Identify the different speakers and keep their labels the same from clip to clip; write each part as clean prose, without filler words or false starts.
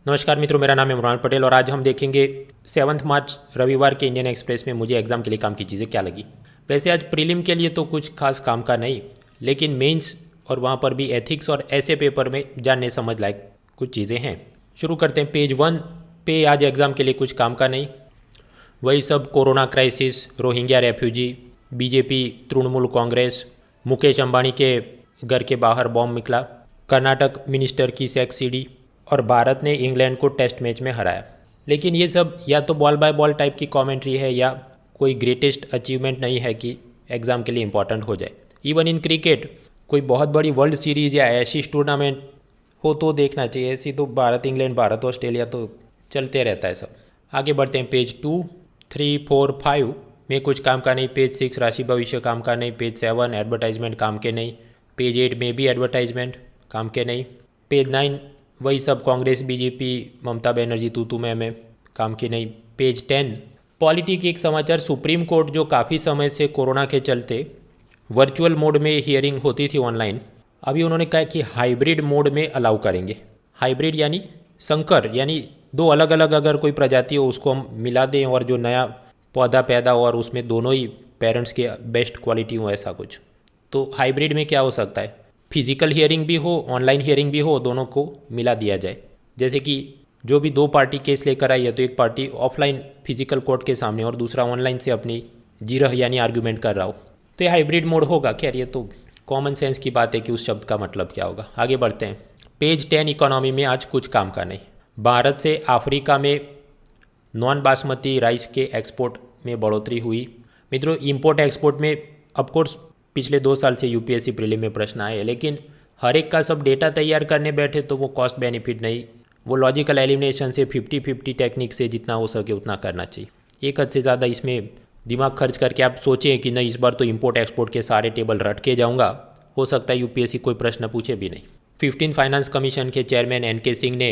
Speaker 1: नमस्कार मित्रों, मेरा नाम है इमरान पटेल और आज हम देखेंगे 7 मार्च रविवार के इंडियन एक्सप्रेस में मुझे एग्ज़ाम के लिए काम की चीज़ें क्या लगी। वैसे आज प्रीलिम के लिए तो कुछ खास काम का नहीं, लेकिन मेंस और वहाँ पर भी एथिक्स और ऐसे पेपर में जानने समझ लायक कुछ चीज़ें हैं। शुरू करते हैं। पेज 1 पे आज एग्ज़ाम के लिए कुछ काम का नहीं, वही सब corona crisis, Rohingya refugee, BJP, Trinamool Congress, Mukesh Ambani के घर के बाहर बॉम्ब निकला, कर्नाटक मिनिस्टर की सेक्स सीडी और भारत ने इंग्लैंड को टेस्ट मैच में हराया। लेकिन ये सब या तो बॉल बाय बॉल टाइप की कमेंट्री है या कोई ग्रेटेस्ट अचीवमेंट नहीं है कि एग्ज़ाम के लिए इंपॉर्टेंट हो जाए। इवन इन क्रिकेट कोई बहुत बड़ी वर्ल्ड सीरीज़ या ऐसी टूर्नामेंट हो तो देखना चाहिए, ऐसी तो भारत इंग्लैंड, भारत ऑस्ट्रेलिया तो चलते रहता है सब। आगे बढ़ते हैं। पेज 2, 3, 4, 5 में कुछ काम का नहीं। पेज 6 राशि भविष्य काम का नहीं। पेज 7 एडवर्टाइजमेंट काम के नहीं। पेज 8 में भी एडवर्टाइजमेंट काम के नहीं। पेज 9 वही सब कांग्रेस बीजेपी ममता बनर्जी तू मैं काम की नहीं। पेज 10 पॉलिटी की एक समाचार, सुप्रीम कोर्ट जो काफ़ी समय से कोरोना के चलते वर्चुअल मोड में हियरिंग होती थी ऑनलाइन, अभी उन्होंने कहा कि हाइब्रिड मोड में अलाउ करेंगे। हाइब्रिड यानी संकर, यानी दो अलग अलग अगर कोई प्रजाति हो उसको हम मिला दें और जो नया पौधा पैदा हो और उसमें दोनों ही पेरेंट्स के बेस्ट क्वालिटी हो, ऐसा कुछ। तो हाइब्रिड में क्या हो सकता है, फिजिकल हियरिंग भी हो, ऑनलाइन हियरिंग भी हो, दोनों को मिला दिया जाए। जैसे कि जो भी दो पार्टी केस लेकर आई है तो एक पार्टी ऑफलाइन फिजिकल कोर्ट के सामने और दूसरा ऑनलाइन से अपनी जिरह यानी आर्ग्यूमेंट कर रहा हो, तो ये हाइब्रिड मोड होगा। खैर ये तो कॉमन सेंस की बात है कि उस शब्द का मतलब क्या होगा। आगे बढ़ते हैं। पेज 10 इकोनॉमी में आज कुछ काम का नहीं। भारत से अफ्रीका में नॉन बासमती राइस के एक्सपोर्ट में बढ़ोतरी हुई। मित्रों, इंपोर्ट एक्सपोर्ट में ऑफकोर्स पिछले 2 साल से यूपीएससी प्रीलिम में प्रश्न आए, लेकिन हर एक का सब डेटा तैयार करने बैठे तो वो कॉस्ट बेनिफिट नहीं, वो लॉजिकल एलिमिनेशन से 50-50 टेक्निक से जितना हो सके उतना करना चाहिए। एक हद से ज़्यादा इसमें दिमाग खर्च करके आप सोचें कि नहीं इस बार तो इंपोर्ट एक्सपोर्ट के सारे टेबल रट के जाऊँगा, हो सकता है यूपीएससी कोई प्रश्न पूछे भी नहीं। 15 फाइनेंस कमीशन के चेयरमैन एनके सिंह ने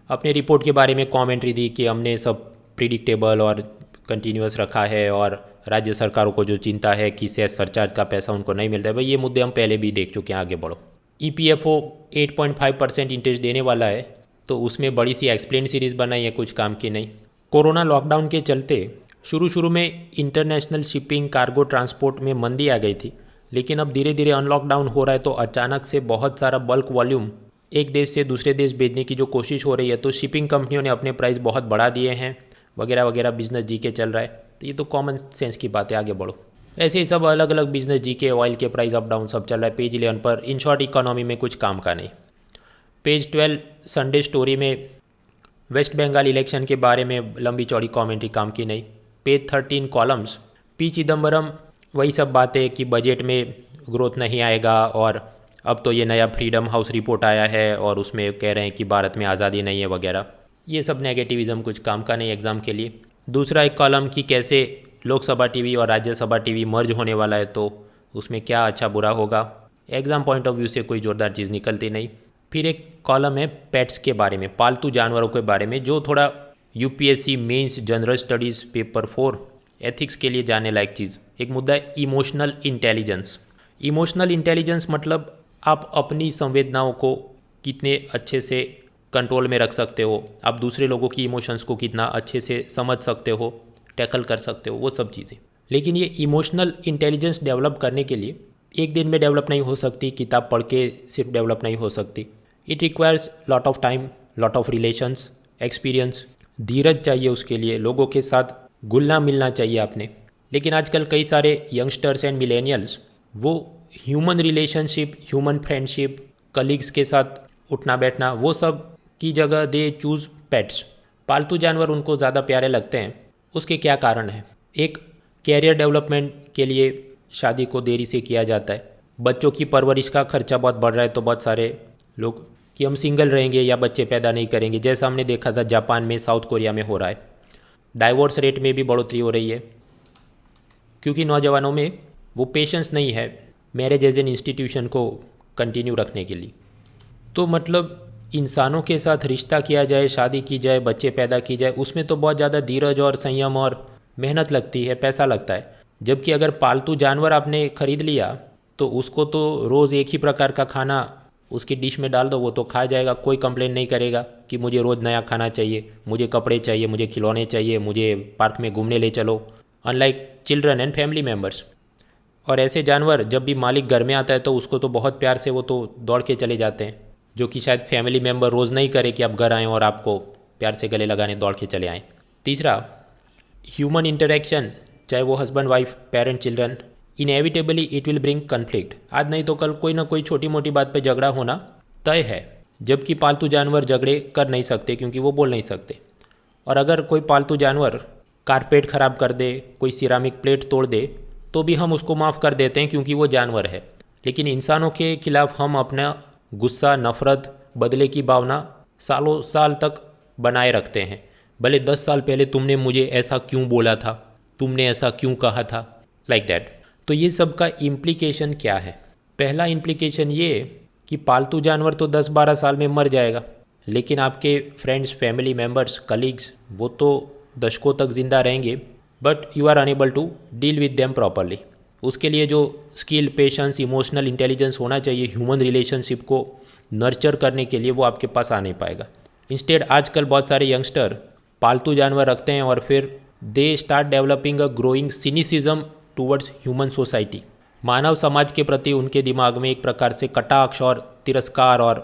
Speaker 1: अपने रिपोर्ट के बारे में कॉमेंट्री दी कि हमने सब प्रिडिक्टेबल और कंटिन्यूस रखा है और राज्य सरकारों को जो चिंता है कि सेस सरचार्ज का पैसा उनको नहीं मिलता है, भाई ये मुद्दे हम पहले भी देख चुके हैं। आगे बढ़ो। ईपीएफओ 8.5% इंटरेस्ट देने वाला है, तो उसमें बड़ी सी एक्सप्लेन सीरीज़ बनाई है, कुछ काम की नहीं। कोरोना लॉकडाउन के चलते शुरू में इंटरनेशनल शिपिंग कार्गो ट्रांसपोर्ट में मंदी आ गई थी, लेकिन अब धीरे धीरे अनलॉकडाउन हो रहा है तो अचानक से बहुत सारा बल्क वॉल्यूम एक देश से दूसरे देश भेजने की जो कोशिश हो रही है, तो शिपिंग कंपनियों ने अपने प्राइस बहुत बढ़ा दिए हैं वगैरह वगैरह, बिजनेस जी के चल रहा है। तो ये तो कॉमन सेंस की बात है। आगे बढ़ो। ऐसे ही सब अलग अलग बिजनेस जी के, ऑयल के प्राइस अप डाउन सब चल रहा है। पेज 11 पर इन शॉर्ट इकोनॉमी में कुछ काम का नहीं। पेज 12 संडे स्टोरी में वेस्ट बंगाल इलेक्शन के बारे में लंबी चौड़ी कॉमेंट्री काम की नहीं। पेज 13 कॉलम्स, पी चिदम्बरम वही सब बातें कि बजट में ग्रोथ नहीं आएगा और अब तो ये नया फ्रीडम हाउस रिपोर्ट आया है और उसमें कह रहे हैं कि भारत में आज़ादी नहीं है वगैरह। ये सब नेगेटिविज्म कुछ काम का नहीं एग्ज़ाम के लिए। दूसरा एक कॉलम कि कैसे लोकसभा टीवी और राज्यसभा टीवी मर्ज होने वाला है, तो उसमें क्या अच्छा बुरा होगा। एग्ज़ाम पॉइंट ऑफ व्यू से कोई ज़ोरदार चीज़ निकलती नहीं। फिर एक कॉलम है पेट्स के बारे में, पालतू जानवरों के बारे में, जो थोड़ा UPSC mains general studies paper 4 ethics के लिए जाने लायक चीज़। एक मुद्दा है इमोशनल इंटेलिजेंस। इमोशनल इंटेलिजेंस मतलब आप अपनी संवेदनाओं को कितने अच्छे से कंट्रोल में रख सकते हो, आप दूसरे लोगों की इमोशंस को कितना अच्छे से समझ सकते हो, टैकल कर सकते हो, वो सब चीज़ें। लेकिन ये इमोशनल इंटेलिजेंस डेवलप करने के लिए एक दिन में डेवलप नहीं हो सकती, किताब पढ़ के सिर्फ डेवलप नहीं हो सकती। It requires lot of time, lot of relations, experience, धीरज चाहिए उसके लिए, लोगों के साथ घुलना मिलना चाहिए आपने। लेकिन आजकल कई सारे यंगस्टर्स एंड मिलेनियल्स वो human relationship, human friendship, colleagues के साथ उठना बैठना, वो सब की जगह दे चूज़ पेट्स। पालतू जानवर उनको ज़्यादा प्यारे लगते हैं। उसके क्या कारण है? एक, कैरियर डेवलपमेंट के लिए शादी को देरी से किया जाता है। बच्चों की परवरिश का खर्चा बहुत बढ़ रहा है, तो बहुत सारे लोग कि हम सिंगल रहेंगे या बच्चे पैदा नहीं करेंगे, जैसा हमने देखा था जापान में, साउथ कोरिया में हो रहा है। डाइवोर्स रेट में भी बढ़ोतरी हो रही है, क्योंकि नौजवानों में वो पेशेंस नहीं है मैरिज एज एन इंस्टीट्यूशन को कंटिन्यू रखने के लिए। तो मतलब इंसानों के साथ रिश्ता किया जाए, शादी की जाए, बच्चे पैदा की जाए, उसमें तो बहुत ज़्यादा धीरज और संयम और मेहनत लगती है, पैसा लगता है। जबकि अगर पालतू जानवर आपने खरीद लिया तो उसको तो रोज़ एक ही प्रकार का खाना उसकी डिश में डाल दो, वो तो खा जाएगा, कोई कंप्लेन नहीं करेगा कि मुझे रोज़ नया खाना चाहिए, मुझे कपड़े चाहिए, मुझे खिलौने चाहिए, मुझे पार्क में घूमने ले चलो, unlike children and family members. और ऐसे जानवर जब भी मालिक घर में आता है तो उसको तो बहुत प्यार से वो तो दौड़ के चले जाते हैं, जो कि शायद फैमिली मेम्बर रोज़ नहीं करे कि आप घर आएँ और आपको प्यार से गले लगाने दौड़ के चले आएँ। तीसरा, ह्यूमन इंटरेक्शन, चाहे वो husband wife, parent children, inevitably it will bring conflict. आज नहीं तो कल कोई ना कोई छोटी मोटी बात पे झगड़ा होना तय है, जबकि पालतू जानवर झगड़े कर नहीं सकते क्योंकि वो बोल नहीं सकते। और अगर कोई पालतू जानवर कारपेट ख़राब कर दे, कोई सिरामिक प्लेट तोड़ दे, तो भी हम उसको माफ़ कर देते हैं क्योंकि वो जानवर है। लेकिन इंसानों के खिलाफ हम अपना गुस्सा, नफ़रत, बदले की भावना सालों साल तक बनाए रखते हैं। भले 10 साल पहले तुमने मुझे ऐसा क्यों बोला था, तुमने ऐसा क्यों कहा था, लाइक दैट। तो ये सब का इम्प्लीकेशन क्या है? पहला इम्प्लीकेशन ये कि पालतू जानवर तो 10-12 साल में मर जाएगा, लेकिन आपके फ्रेंड्स, फैमिली मेम्बर्स, कलीग्स, वो तो दशकों तक ज़िंदा रहेंगे, but you are unable to deal with them properly. उसके लिए जो स्किल, पेशेंस, इमोशनल इंटेलिजेंस होना चाहिए ह्यूमन रिलेशनशिप को नर्चर करने के लिए, वो आपके पास आ नहीं पाएगा। इंस्टेड आजकल बहुत सारे यंगस्टर पालतू जानवर रखते हैं और फिर they start developing a growing cynicism towards human society. मानव समाज के प्रति उनके दिमाग में एक प्रकार से कटाक्ष और तिरस्कार और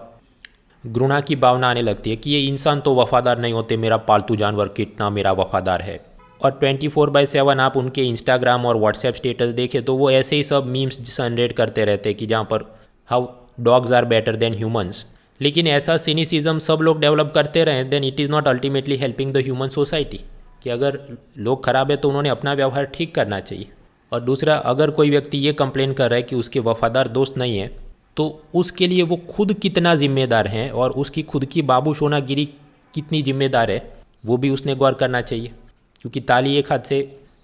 Speaker 1: घृणा की भावना आने लगती है कि ये इंसान तो वफादार नहीं होते, मेरा पालतू जानवर कितना मेरा वफादार है। और 24/7 आप उनके इंस्टाग्राम और व्हाट्सएप स्टेटस देखें तो वो ऐसे ही सब मीम्स जनरेट करते रहते हैं कि जहाँ पर how dogs are better than humans. लेकिन ऐसा सिनिसिज्म सब लोग डेवलप करते रहें, then it is not ultimately helping the human society. कि अगर लोग ख़राब है तो उन्होंने अपना व्यवहार ठीक करना चाहिए। और दूसरा, अगर कोई व्यक्ति ये कंप्लेन कर रहा है कि उसके वफादार दोस्त नहीं है, तो उसके लिए वो खुद कितना जिम्मेदार है और उसकी खुद की बाबूशोनागिरी कितनी जिम्मेदार है, वो भी उसने गौर करना चाहिए। क्योंकि ताली एक हाथ से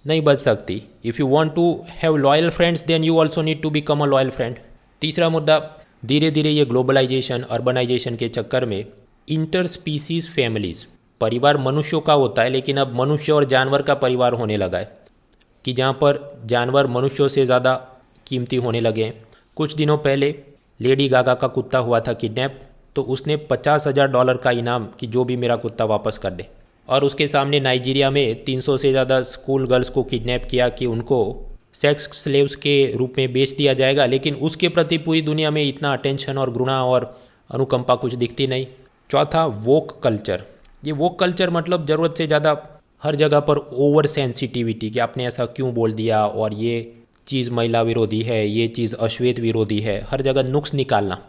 Speaker 1: नहीं बज सकती। If you want to have loyal friends then you also need to become a loyal friend. तीसरा मुद्दा, धीरे धीरे ये ग्लोबलाइजेशन, अर्बनाइजेशन के चक्कर में इंटर स्पीसीज फैमिलीज़, परिवार मनुष्यों का होता है लेकिन अब मनुष्य और जानवर का परिवार होने लगा है, कि जहाँ पर जानवर मनुष्यों से ज़्यादा कीमती होने लगे हैं। कुछ दिनों पहले लेडी गागा का कुत्ता हुआ था किडनैप, तो उसने $50,000 का इनाम कि जो भी मेरा कुत्ता वापस कर दे। और उसके सामने नाइजीरिया में 300 से ज़्यादा स्कूल गर्ल्स को किडनैप किया कि उनको सेक्स स्लेव्स के रूप में बेच दिया जाएगा, लेकिन उसके प्रति पूरी दुनिया में इतना अटेंशन और घृणा और अनुकंपा कुछ दिखती नहीं। चौथा, वोक कल्चर। ये वोक कल्चर मतलब ज़रूरत से ज़्यादा हर जगह पर ओवर सेंसिटिविटी, कि आपने ऐसा क्यों बोल दिया, और ये चीज़ महिला विरोधी है, ये चीज़ अश्वेत विरोधी है, हर जगह नुक्स निकालना।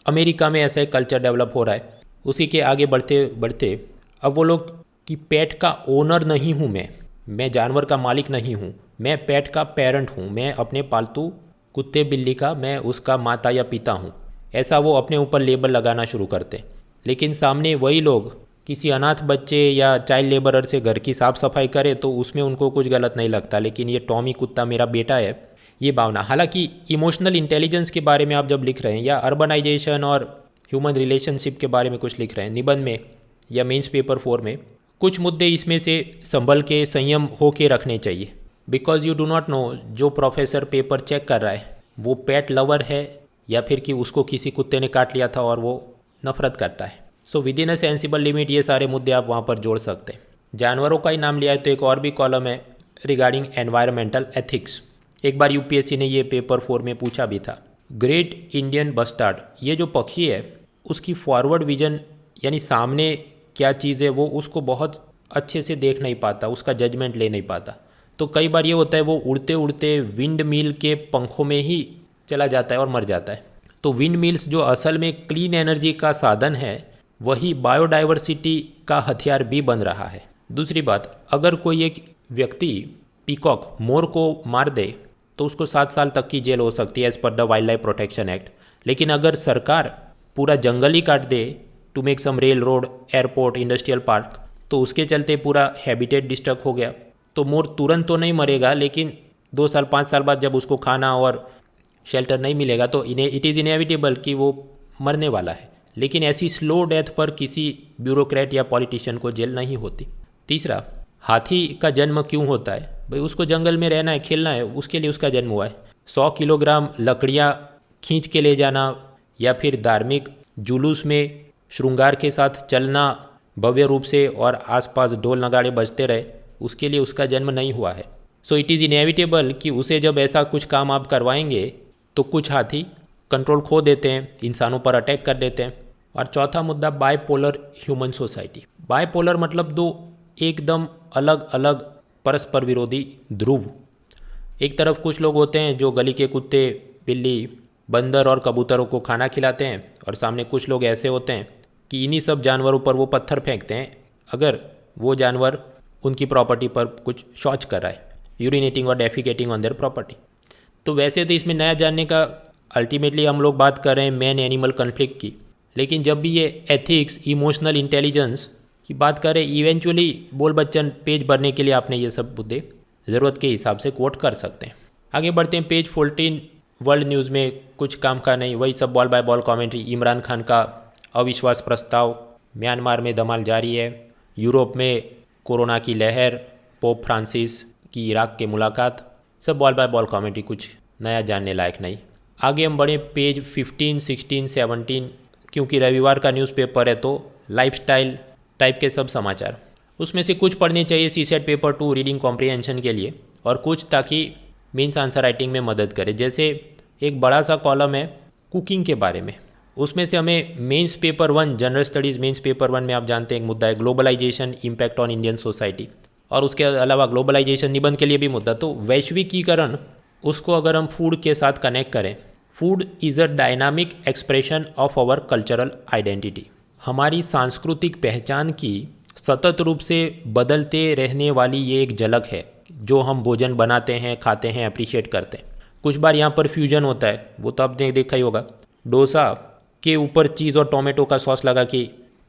Speaker 1: अमेरिका में ऐसा एक कल्चर डेवलप हो रहा है। उसी के आगे बढ़ते बढ़ते अब वो लोग कि पेट का ओनर नहीं हूँ मैं जानवर का मालिक नहीं हूँ, मैं पेट का पेरेंट हूँ, मैं अपने पालतू कुत्ते बिल्ली का मैं उसका माता या पिता हूँ, ऐसा वो अपने ऊपर लेबल लगाना शुरू करते। लेकिन सामने वही लोग किसी अनाथ बच्चे या चाइल्ड लेबरर से घर की साफ़ सफाई करे तो उसमें उनको कुछ गलत नहीं लगता, लेकिन ये टॉमी कुत्ता मेरा बेटा है, ये भावना। हालांकि इमोशनल इंटेलिजेंस के बारे में आप जब लिख रहे हैं या अर्बनाइजेशन और ह्यूमन रिलेशनशिप के बारे में कुछ लिख रहे हैं निबंध में या मेंस पेपर 4 में, कुछ मुद्दे इसमें से संभल के संयम हो के रखने चाहिए। Because you do not know जो प्रोफेसर पेपर चेक कर रहा है वो पेट लवर है या फिर कि उसको किसी कुत्ते ने काट लिया था और वो नफरत करता है। So with in a sensible limit ये सारे मुद्दे आप वहाँ पर जोड़ सकते हैं। जानवरों का ही नाम लिया है तो एक और भी कॉलम है रिगार्डिंग एनवायरमेंटल एथिक्स। एक बार यूपीएससी ने ये पेपर 4 में पूछा भी था। ग्रेट इंडियन बस्टार्ड, ये जो पक्षी है उसकी फॉरवर्ड विजन यानी सामने क्या चीज़ है वो उसको बहुत अच्छे से देख नहीं पाता, उसका जजमेंट ले नहीं पाता। तो कई बार ये होता है वो उड़ते उड़ते विंड मिल के पंखों में ही चला जाता है और मर जाता है। तो विंड मिल्स जो असल में क्लीन एनर्जी का साधन है वही बायोडाइवर्सिटी का हथियार भी बन रहा है। दूसरी बात, अगर कोई एक व्यक्ति पीकॉक मोर को मार दे तो उसको 7 साल तक की जेल हो सकती है as per the wild life protection act. लेकिन अगर सरकार पूरा जंगल ही काट दे to make some rail road, airport, industrial park, तो उसके चलते पूरा हैबिटेट डिस्टर्ब हो गया। तो मोर तुरंत तो नहीं मरेगा, लेकिन 2 साल 5 साल बाद जब उसको खाना और शेल्टर नहीं मिलेगा तो इट इज़ इनएविटेबल कि वो मरने वाला है। लेकिन ऐसी स्लो डेथ पर किसी ब्यूरोक्रेट या पॉलिटिशियन को जेल नहीं होती। तीसरा, हाथी का जन्म क्यों होता है? भाई उसको जंगल में रहना है, खेलना है, उसके लिए उसका जन्म हुआ है। 100 किलोग्राम लकड़ियाँ खींच के ले जाना या फिर धार्मिक जुलूस में श्रृंगार के साथ चलना भव्य रूप से और आसपास ढोल नगाड़े बजते रहे, उसके लिए उसका जन्म नहीं हुआ है। सो इट इज़ इनएविटेबल कि उसे जब ऐसा कुछ काम आप करवाएंगे तो कुछ हाथी कंट्रोल खो देते हैं, इंसानों पर अटैक कर देते हैं। और चौथा मुद्दा, बायपोलर ह्यूमन सोसाइटी। बायपोलर मतलब दो एकदम अलग अलग परस्पर विरोधी ध्रुव। एक तरफ कुछ लोग होते हैं जो गली के कुत्ते, बिल्ली, बंदर और कबूतरों को खाना खिलाते हैं, और सामने कुछ लोग ऐसे होते हैं कि इन्हीं सब जानवरों पर वो पत्थर फेंकते हैं अगर वो जानवर उनकी प्रॉपर्टी पर कुछ शौच कर रहा है, यूरिनेटिंग और डेफिकेटिंग ऑन देयर प्रॉपर्टी। तो वैसे तो इसमें नया जानने का, अल्टीमेटली हम लोग बात कर रहे हैं मैन एनिमल कन्फ्लिक्ट की, लेकिन जब भी ये एथिक्स, इमोशनल इंटेलिजेंस की बात करें, इवेंचुअली बोल बच्चन पेज भरने के लिए आपने ये सब मुद्दे ज़रूरत के हिसाब से कोट कर सकते हैं। आगे बढ़ते हैं, पेज 14 वर्ल्ड न्यूज़ में कुछ काम का नहीं, वही सब ball by ball commentary. Imran Khan का अविश्वास प्रस्ताव, म्यांमार में धमाल जारी है, यूरोप में कोरोना की लहर, पोप फ्रांसिस की इराक के मुलाकात, सब बॉल बाय बॉल कमेंट्री, कुछ नया जानने लायक नहीं। आगे हम बढ़े पेज 15, 16, 17, क्योंकि रविवार का न्यूज़पेपर है तो लाइफस्टाइल टाइप के सब समाचार, उसमें से कुछ पढ़ने चाहिए सीसेट पेपर 2 रीडिंग कॉम्प्रिहेंशन के लिए, और कुछ ताकि मेंस आंसर राइटिंग में मदद करे। जैसे एक बड़ा सा कॉलम है कुकिंग के बारे में, उसमें से हमें mains paper 1 general studies mains paper 1 में आप जानते हैं एक मुद्दा है globalization impact on Indian society, और उसके अलावा ग्लोबलाइजेशन निबंध के लिए भी मुद्दा। तो वैश्विकीकरण, उसको अगर हम फूड के साथ कनेक्ट करें, food is a dynamic expression of our cultural identity. हमारी सांस्कृतिक पहचान की सतत रूप से बदलते रहने वाली ये एक झलक है जो हम भोजन बनाते हैं, खाते हैं, अप्रिशिएट करते हैं। कुछ बार यहाँ पर फ्यूजन होता है, वो तो आपने देखा ही होगा। डोसा के ऊपर चीज़ और टोमेटो का सॉस लगा के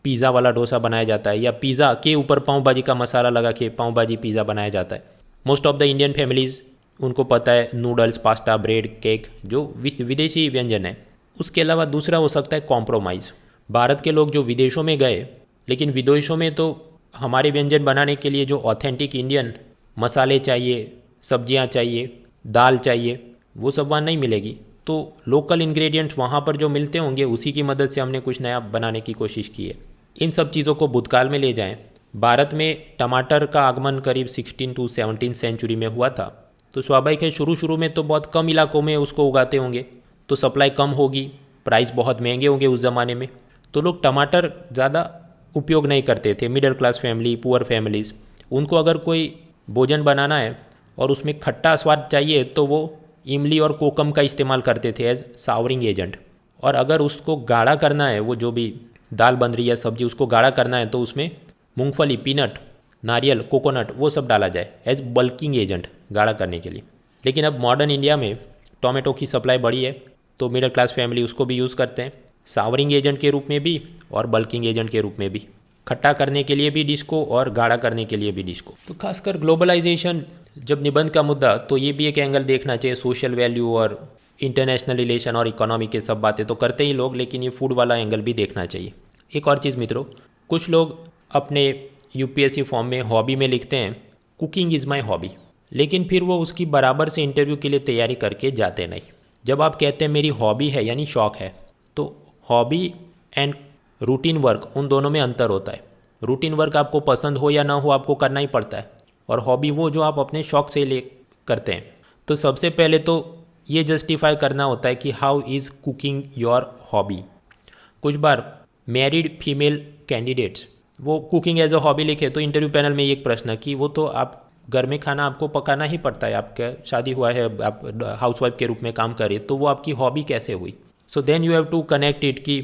Speaker 1: पिज़्ज़ा वाला डोसा बनाया जाता है, या पिज़्ज़ा के ऊपर पाव भाजी का मसाला लगा के पाव भाजी पिज़्ज़ा बनाया जाता है। Most of the Indian families, उनको पता है नूडल्स, पास्ता, ब्रेड, केक जो विदेशी व्यंजन है। उसके अलावा दूसरा हो सकता है कॉम्प्रोमाइज़। भारत के लोग जो विदेशों में गए, लेकिन विदेशों में तो हमारे व्यंजन बनाने के लिए जो ऑथेंटिक इंडियन मसाले चाहिए, सब्जियां चाहिए, दाल चाहिए, वो सब वहाँ नहीं मिलेगी। तो लोकल इंग्रेडिएंट्स वहाँ पर जो मिलते होंगे, उसी की मदद से हमने कुछ नया बनाने की कोशिश की है। इन सब चीज़ों को भूतकाल में ले जाएं। भारत में टमाटर का आगमन करीब 16 to 17 सेंचुरी में हुआ था, तो स्वाभाविक है शुरू शुरू में तो बहुत कम इलाकों में उसको उगाते होंगे, तो सप्लाई कम होगी, प्राइस बहुत महंगे होंगे उस ज़माने में, तो लोग टमाटर ज़्यादा उपयोग नहीं करते थे। Middle class family, poor families, उनको अगर कोई भोजन बनाना है और उसमें खट्टा स्वाद चाहिए तो वो इमली और कोकम का इस्तेमाल करते थे एज सावरिंग एजेंट। और अगर उसको गाढ़ा करना है, वो जो भी दाल बन रही है, सब्जी, उसको गाढ़ा करना है, तो उसमें मूंगफली, पीनट, नारियल, कोकोनट, वो सब डाला जाए एज बल्किंग एजेंट गाढ़ा करने के लिए। लेकिन अब मॉडर्न इंडिया में टोमेटो की सप्लाई बढ़ी है, तो मिडिल क्लास फैमिली उसको भी यूज़ करते हैं, सावरिंग एजेंट के रूप में भी और बल्किंग एजेंट के रूप में भी, खट्टा करने के लिए भी डिश को और गाढ़ा करने के लिए भी डिश को। तो खासकर ग्लोबलाइजेशन जब निबंध का मुद्दा, तो ये भी एक एंगल देखना चाहिए। सोशल वैल्यू और इंटरनेशनल रिलेशन और इकोनॉमी के सब बातें तो करते ही लोग, लेकिन ये फूड वाला एंगल भी देखना चाहिए। एक और चीज़ मित्रों, कुछ लोग अपने यूपीएससी फॉर्म में हॉबी में लिखते हैं कुकिंग इज़ माई हॉबी, लेकिन फिर वो उसकी बराबर से इंटरव्यू के लिए तैयारी करके जाते नहीं। जब आप कहते हैं मेरी हॉबी है यानी शौक़ है, तो हॉबी एंड रूटीन वर्क, उन दोनों में अंतर होता है। रूटीन वर्क आपको पसंद हो या ना हो आपको करना ही पड़ता है, और हॉबी वो जो आप अपने शौक़ से ले करते हैं। तो सबसे पहले तो ये जस्टिफाई करना होता है कि how is cooking your hobby. कुछ बार मैरिड फीमेल कैंडिडेट्स वो कुकिंग एज अ हॉबी लिखे, तो इंटरव्यू पैनल में एक प्रश्न कि वो तो आप घर में खाना आपको पकाना ही पड़ता है, आपका शादी हुआ है, आप हाउसवाइफ के रूप में काम करें, तो वो आपकी हॉबी कैसे हुई। So then you have to connect it कि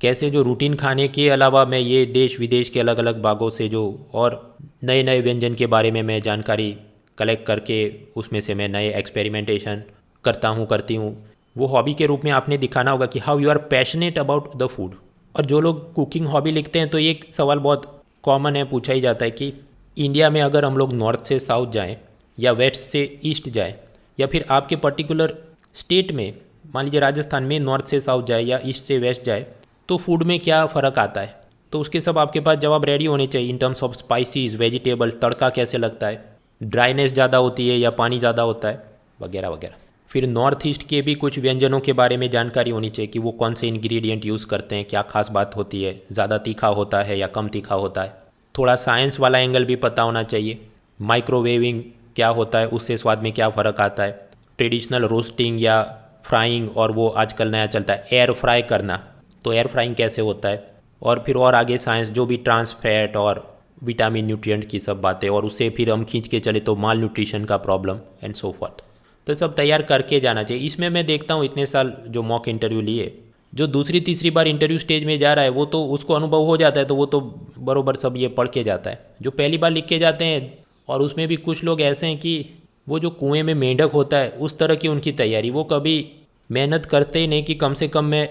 Speaker 1: कैसे जो रूटीन खाने के अलावा मैं ये देश विदेश के अलग अलग भागों से जो और नए नए व्यंजन के बारे में मैं जानकारी कलेक्ट करके उसमें से मैं नए एक्सपेरिमेंटेशन करती हूँ, वो हॉबी के रूप में आपने दिखाना होगा कि how you are passionate about the food. और जो लोग कुकिंग हॉबी लिखते हैं, तो ये एक सवाल बहुत कॉमन है, पूछा ही जाता है कि इंडिया में अगर हम लोग नॉर्थ से साउथ जाएं या वेस्ट से ईस्ट जाएं, या फिर आपके पर्टिकुलर स्टेट में, मान लीजिए राजस्थान में नॉर्थ से साउथ जाए या ईस्ट से वेस्ट जाए, तो फूड में क्या फ़र्क आता है। तो उसके सब आपके पास जवाब रेडी होने चाहिए in terms of spices, vegetables, तड़का कैसे लगता है, ड्राइनेस ज़्यादा होती है या पानी ज़्यादा होता है, वगैरह वगैरह। फिर नॉर्थ ईस्ट के भी कुछ व्यंजनों के बारे में जानकारी होनी चाहिए कि वो कौन से इंग्रेडिएंट यूज़ करते हैं, क्या खास बात होती है, ज़्यादा तीखा होता है या कम तीखा होता है। थोड़ा साइंस वाला एंगल भी पता होना चाहिए, माइक्रोवेविंग क्या होता है, उससे स्वाद में क्या फ़र्क आता है, ट्रेडिशनल रोस्टिंग या फ्राइंग, और वो आजकल नया चलता है एयर फ्राई करना, तो एयर फ्राइंग कैसे होता है, और फिर और आगे साइंस जो भी ट्रांस फैट और विटामिन न्यूट्रिएंट की सब बातें, और उससे फिर हम खींच के चले तो माल न्यूट्रिशन का प्रॉब्लम एंड सो फॉर्थ। तो सब तैयार करके जाना चाहिए। इसमें मैं देखता हूँ इतने साल जो मॉक इंटरव्यू लिए, जो दूसरी तीसरी बार इंटरव्यू स्टेज में जा रहा है वो तो उसको अनुभव हो जाता है, तो वो तो बरोबर सब ये पढ़ के जाता है। जो पहली बार लिख के जाते हैं, और उसमें भी कुछ लोग ऐसे हैं कि वो जो कुएं में मेंढक होता है उस तरह की उनकी तैयारी, वो कभी मेहनत करते ही नहीं कि कम से कम मैं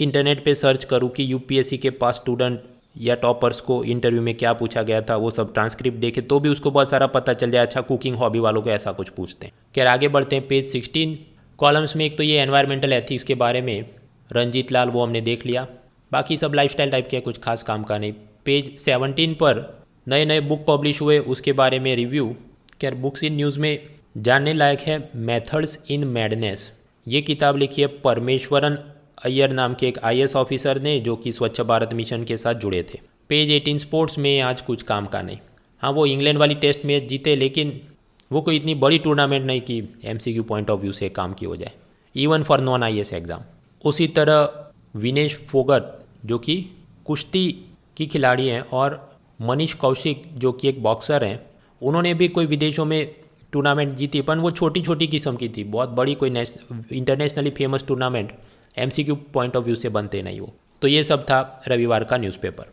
Speaker 1: इंटरनेट पे सर्च करूँ कि यूपीएससी के पास स्टूडेंट या टॉपर्स को इंटरव्यू में क्या पूछा गया था, वो सब ट्रांसक्रिप्ट देखे तो भी उसको बहुत सारा पता चल जाए। अच्छा, कुकिंग हॉबी वालों को ऐसा कुछ पूछते हैं। खैर आगे बढ़ते हैं। पेज 16 कॉलम्स में एक तो ये एनवायरमेंटल एथिक्स के बारे में रंजीत लाल, वो हमने देख लिया। बाकी सब लाइफस्टाइल टाइप के, कुछ खास काम का नहीं। पेज 17 पर नए नए बुक पब्लिश हुए उसके बारे में रिव्यू। खैर बुक्स इन न्यूज़ में जानने लायक है मेथड्स इन मैडनेस। ये किताब लिखी है परमेश्वरन अय्यर नाम के एक आईएएस ऑफिसर ने, जो कि स्वच्छ भारत मिशन के साथ जुड़े थे। पेज 18 स्पोर्ट्स में आज कुछ काम का नहीं। हाँ, वो इंग्लैंड वाली टेस्ट मैच जीते, लेकिन वो कोई इतनी बड़ी टूर्नामेंट नहीं कि एमसीक्यू पॉइंट ऑफ व्यू से काम की हो जाए, even for non IAS exam. उसी तरह विनेश फोगट जो कि कुश्ती की खिलाड़ी हैं, और मनीष कौशिक जो कि एक बॉक्सर हैं, उन्होंने भी कोई विदेशों में टूर्नामेंट जीती, पर वो छोटी छोटी किस्म की थी। बहुत बड़ी कोई internationally famous tournament MCQ point of view से बनते नहीं हो। तो ये सब था रविवार का न्यूज़पेपर।